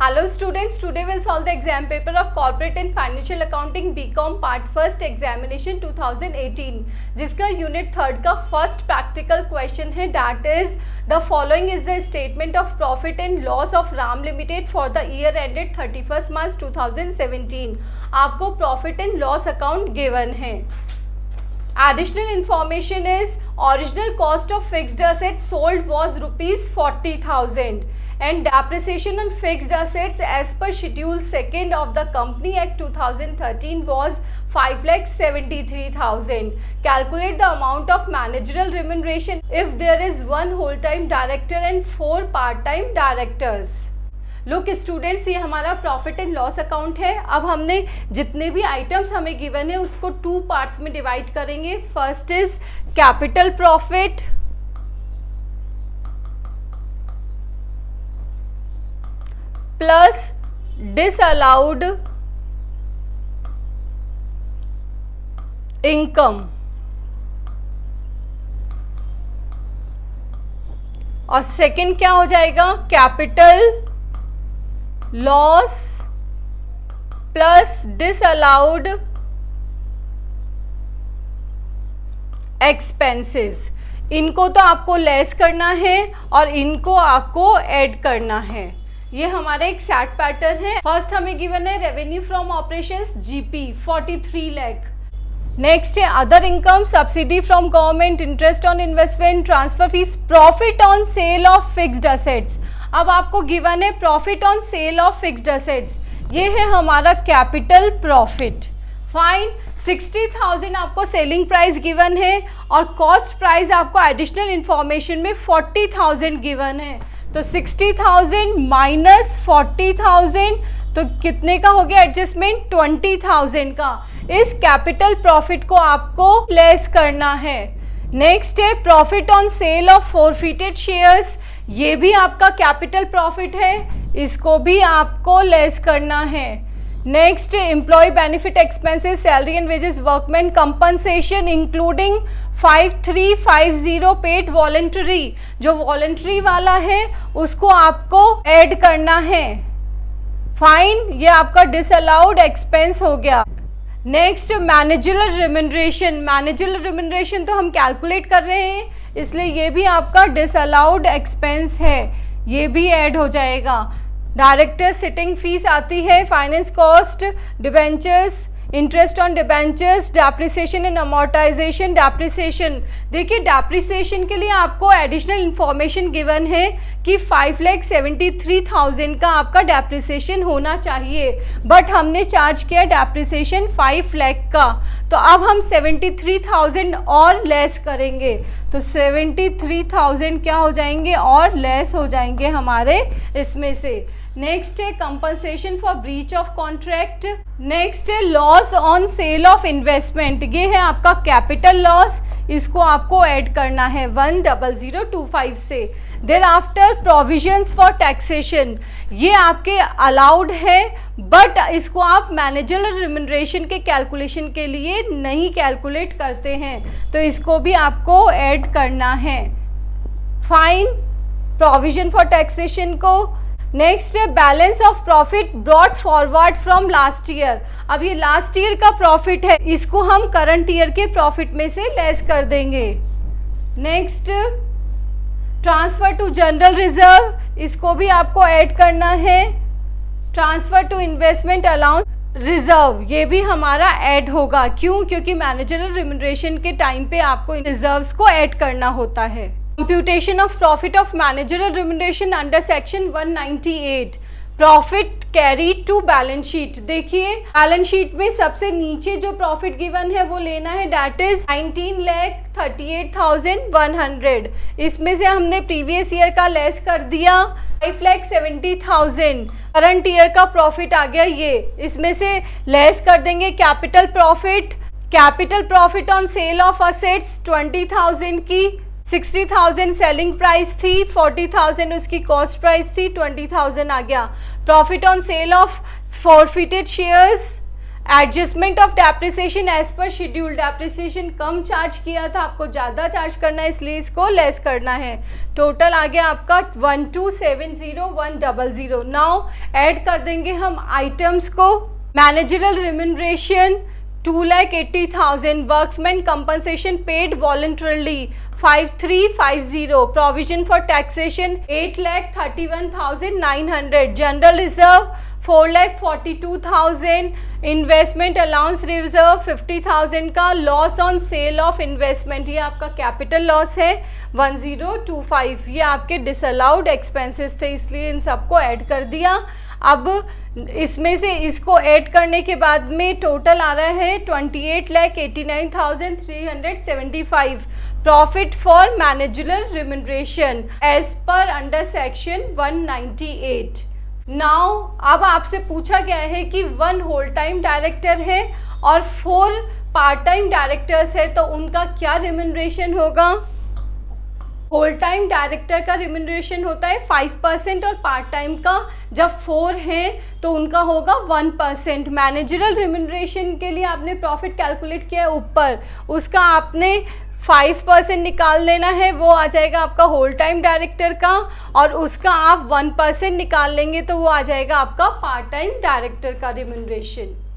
Hello students, today we'll solve the exam paper of Corporate and Financial Accounting BCom Part 1st Examination 2018 जिसका unit 3rd का first practical question है that is the following is the statement of profit and loss of Ram limited for the year ended 31 मार्च 2017। आपको profit and loss account given है। Additional information is original cost of fixed assets sold was rupees 40,000 and depreciation on fixed assets as per schedule 2nd of the Company Act 2013 was 5,73,000. Calculate the amount of managerial remuneration if there is one whole-time director and 4 part-time directors. Look students, ये हमारा profit and loss account है। अब हमने जितने भी items हमें given है उसको 2 पार्ट्स में डिवाइड करेंगे। First is capital profit plus disallowed income और सेकंड क्या हो जाएगा, capital loss plus disallowed expenses. इनको तो आपको लेस करना है और इनको आपको ऐड करना है। ये हमारा एक सेट पैटर्न है। फर्स्ट हमें गिवन है revenue from operations GP 43 lakh. Next है other income, subsidy from government, interest on investment, transfer fees, profit on sale of fixed assets. अब आपको गिवन है profit on sale of fixed assets, ये है हमारा कैपिटल प्रॉफिट। फाइन, 60,000 आपको selling price given है और कॉस्ट प्राइस आपको एडिशनल इंफॉर्मेशन में 40,000 गिवन है। तो 60,000 माइनस 40,000 तो कितने का हो गया एडजस्टमेंट, 20,000 का। इस कैपिटल प्रॉफिट को आपको लेस करना है। नेक्स्ट है profit on sale of forfeited shares, ये भी आपका कैपिटल प्रॉफिट है, इसको भी आपको लेस करना है। Next employ benefit expenses, salary and wages, workman compensation including 5350 paid voluntary, जो वॉलंटरी वाला है उसको आपको ऐड करना है। फाइन, ये आपका डिसअलाउड एक्सपेंस हो गया। Next managerial remuneration, managerial remuneration तो हम कैलकुलेट कर रहे हैं इसलिए ये भी आपका डिसअलाउड एक्सपेंस है, ये भी ऐड हो जाएगा। डायरेक्टर सिटिंग फीस आती है, finance cost, debentures, interest on debentures, depreciation and amortisation. Depreciation देखिए, डेप्रिसिएशन के लिए आपको एडिशनल इंफॉर्मेशन गिवन है कि 5,73,000 का आपका डेप्रिसिएशन होना चाहिए, बट हमने चार्ज किया डेप्रिसिएशन 5 लाख का। तो अब हम 73,000 और लेस करेंगे, तो 73,000 क्या हो जाएंगे और लेस हो जाएंगे हमारे इसमें से। नेक्स्ट है compensation for breach of contract. Next है loss on sale of investment, ये है आपका कैपिटल लॉस, इसको आपको ऐड करना है 10025 से। Then after provisions for taxation, ये आपके अलाउड है बट इसको आप मैनेजरल रिम्यूनरेशन के कैलकुलेशन के लिए नहीं कैलकुलेट करते हैं, तो इसको भी आपको ऐड करना है। फाइन, प्रोविजन फॉर टैक्सेशन को। नेक्स्ट है balance of profit brought forward from last year. अब ये लास्ट ईयर का प्रॉफिट है, इसको हम करंट ईयर के प्रॉफिट में से लेस कर देंगे। Next transfer to general reserve, इसको भी आपको ऐड करना है। Transfer to investment allowance reserve, ये भी हमारा ऐड होगा। क्यों? क्योंकि मैनेजरल रिम्यूनरेशन के टाइम पे आपको रिजर्व्स को ऐड करना होता है। Computation of profit of managerial remuneration under section 198, profit carry to balance sheet. देखिए बैलेंस शीट में सबसे नीचे जो प्रॉफिट गिवन है वो लेना है, दैट इज 19,38,100। इसमें से हमने प्रीवियस ईयर का लेस कर दिया 5,70,000, करंट ईयर का प्रॉफिट आ गया ये, इसमें से लेस कर देंगे capital profit. Capital profit on sale of assets 20,000 की, 60,000 सेलिंग प्राइस थी, 40,000 उसकी कॉस्ट प्राइस थी, 20,000 आ गया। Profit on sale of forfeited shares adjustment of depreciation as per schedule, depreciation कम चार्ज किया था, आपको ज़्यादा चार्ज करना है इसलिए इसको लेस करना है। टोटल आ गया आपका 1270,100। नाउ ऐड कर देंगे हम आइटम्स को। Managerial remuneration 2,80,000, workmen compensation paid voluntarily 5350, provision for taxation 8,31,900, general reserve 4,42,000, investment allowance reserve 50,000 का, loss on sale of investment ये आपका कैपिटल लॉस है 1025, ये आपके डिसअलाउड एक्सपेंसेस थे इसलिए इन सबको ऐड कर दिया। अब इसमें से इसको ऐड करने के बाद में टोटल आ रहा है 28,89,375, profit for managerial remuneration as per under section 198। Now अब आपसे पूछा गया है कि 1 होल टाइम डायरेक्टर है और 4 पार्ट टाइम डायरेक्टर्स है तो उनका क्या रिम्यूनरेशन होगा। होल टाइम डायरेक्टर का रिम्यूनरेशन होता है 5% और पार्ट टाइम का जब 4 हैं तो उनका होगा 1%। मैनेजरल रिम्यूनरेशन के लिए आपने प्रॉफिट कैलकुलेट किया है ऊपर, उसका आपने 5% निकाल लेना है, वो आ जाएगा आपका होल टाइम डायरेक्टर का, और उसका आप 1% निकाल लेंगे तो वो आ जाएगा आपका पार्ट टाइम डायरेक्टर का रिम्यूनरेशन।